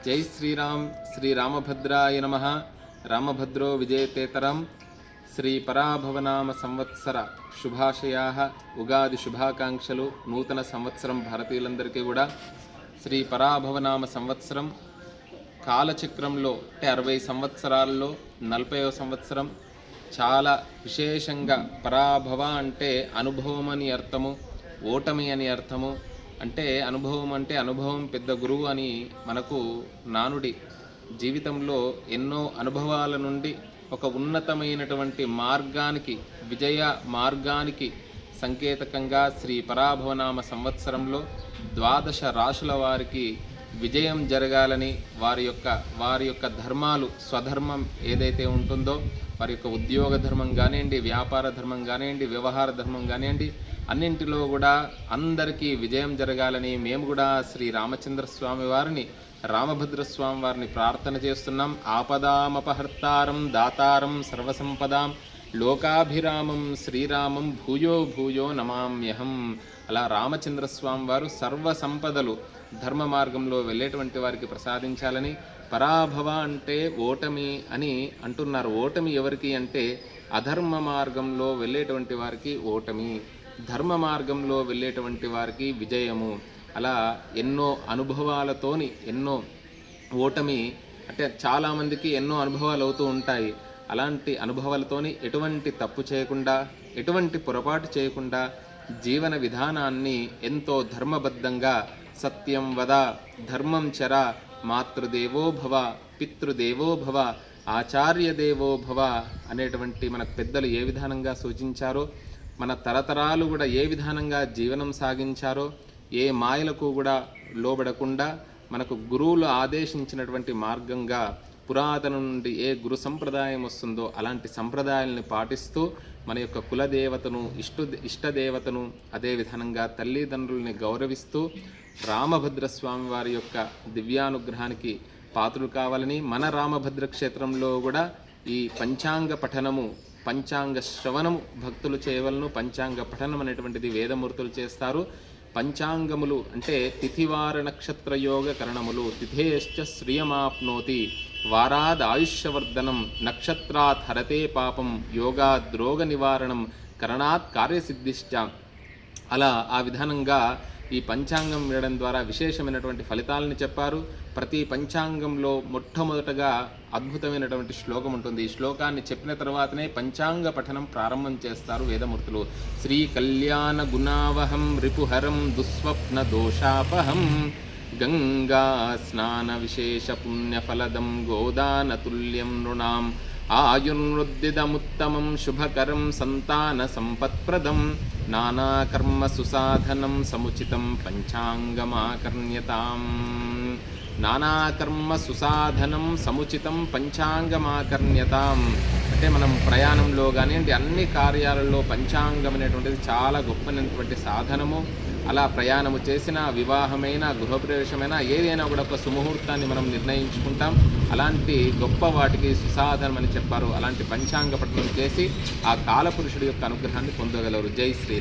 జై శ్రీరామ్. శ్రీరామభద్రాయ నమః. రామభద్రో విజయతేతరం. శ్రీ పరాభవనామ సంవత్సర శుభాశయాః. ఉగాది శుభాకాంక్షలు. నూతన సంవత్సరం భారతీయులందరికీ కూడా శ్రీ పరాభవనామ సంవత్సరం కాలచక్రంలో అంటే 60 సంవత్సరాల్లో 40వ సంవత్సరం. చాలా విశేషంగా పరాభవ అంటే అనుభవం అని అర్థము, ఓటమి అని అర్థము. అంటే అనుభవం అంటే అనుభవం పెద్ద గురువు అని మనకు నానుడి. జీవితంలో ఎన్నో అనుభవాల నుండి ఒక ఉన్నతమైనటువంటి మార్గానికి, విజయ మార్గానికి సంకేతకంగా శ్రీ పరాభవనామ సంవత్సరంలో 12 రాశుల వారికి విజయం జరగాలని వారి యొక్క ధర్మాలు, స్వధర్మం ఏదైతే ఉంటుందో వారి యొక్క ఉద్యోగ ధర్మం కానివ్వండి, వ్యాపార ధర్మం కానివ్వండి, వ్యవహార ధర్మం కానివ్వండి, అన్నింటిలో కూడా అందరికీ విజయం జరగాలని మేము కూడా శ్రీ రామచంద్ర స్వామి వారిని, రామభద్ర స్వామి వారిని ప్రార్థన చేస్తున్నాం. ఆపదామపహర్తారం దాతారం సర్వసంపదాం లోకాభిరామం శ్రీరామం భూయో భూయో నమామ్యహం. అలా రామచంద్ర స్వామి వారు సర్వ సంపదలు ధర్మ మార్గంలో వెళ్ళేటువంటి వారికి ప్రసాదించాలని. పరాభవ అంటే ఓటమి అని అంటున్నారు. ఓటమి ఎవరికి అంటే అధర్మ మార్గంలో వెళ్ళేటువంటి వారికి ఓటమి, ధర్మ మార్గంలో వెళ్ళేటువంటి వారికి విజయము. అలా ఎన్నో అనుభవాలతోని ఎన్నో ఓటమి అంటే చాలామందికి ఎన్నో అనుభవాలు అవుతూ ఉంటాయి. అలాంటి అనుభవాలతోని ఎటువంటి తప్పు చేయకుండా, ఎటువంటి పొరపాటు చేయకుండా జీవన విధానాన్ని ఎంతో ధర్మబద్ధంగా సత్యం వద, ధర్మం చర, మాతృదేవో భవ, పితృదేవో భవ, ఆచార్య దేవో భవ అనేటువంటి మన పెద్దలు ఏ విధానంగా సూచించారో, మన తరతరాలు కూడా ఏ విధానంగా జీవనం సాగించారో, ఏ మాయలకు కూడా లోబడకుండా మనకు గురువులు ఆదేశించినటువంటి మార్గంగా పురాతనం నుండి ఏ గురు సంప్రదాయం వస్తుందో అలాంటి సంప్రదాయాలను పాటిస్తూ మన యొక్క కులదేవతను, ఇష్టదేవతను, అదే విధానంగా తల్లిదండ్రుల్ని గౌరవిస్తూ రామభద్ర స్వామి వారి యొక్క దివ్యానుగ్రహానికి పాత్రలు కావాలని మన రామభద్ర క్షేత్రంలో కూడా ఈ పంచాంగ పఠనము, పంచాంగ శ్రవణము భక్తులు చేయవలను. పంచాంగ పఠనం అనేటువంటిది వేదమూర్తులు చేస్తారు. పంచాంగములు అంటే తిథివార నక్షత్ర యోగ కరణములు. తిథేశ్చ శ్రియమాప్నోతి వారాద్ ఆయుష్యవర్ధనం నక్షత్రాత్ హరతే పాపం యోగాద్ రోగ నివారణం కరణాత్ కార్యసిద్ధిశ్చ. అలా ఆ విధానంగా ఈ పంచాంగం వినడం ద్వారా విశేషమైనటువంటి ఫలితాలను చెప్పారు. ప్రతి పంచాంగంలో మొట్టమొదటగా అద్భుతమైనటువంటి శ్లోకం ఉంటుంది. ఈ శ్లోకాన్ని చెప్పిన తర్వాతనే పంచాంగ పఠనం ప్రారంభం చేస్తారు వేదమూర్తులు. శ్రీ కళ్యాణ గుణావహం రిపుహరం దుస్వప్న దోషాపహం గంగా స్నాన విశేష పుణ్యఫలదం గోదానతుల్యం నృణాం ఆయుర్వృద్ధిదముత్తమం శుభకరం సంతాన సంపత్ప్రదం నానాకర్మ సుసాధనం సముచితం పంచాంగమాకర్ణ్యతాం. నానాకర్మ సుసాధనం సముచితం పంచాంగమాకర్ణ్యతాం అంటే మనం ప్రయాణంలో కానివ్వండి, అన్ని కార్యాలలో పంచాంగం అనేటువంటిది చాలా గొప్పనటువంటి సాధనము. అలా ప్రయాణము చేసిన, వివాహమైన, గృహప్రవేశమైనా ఏదైనా కూడా ఒక సుముహూర్తాన్ని మనం నిర్ణయించుకుంటాం. అలాంటి గొప్ప వాటికి సుసాధనం అని చెప్పారు. అలాంటి పంచాంగ పఠనం చేసి ఆ కాలపురుషుడి యొక్క అనుగ్రహాన్ని పొందగలరు. జై శ్రీరామ్.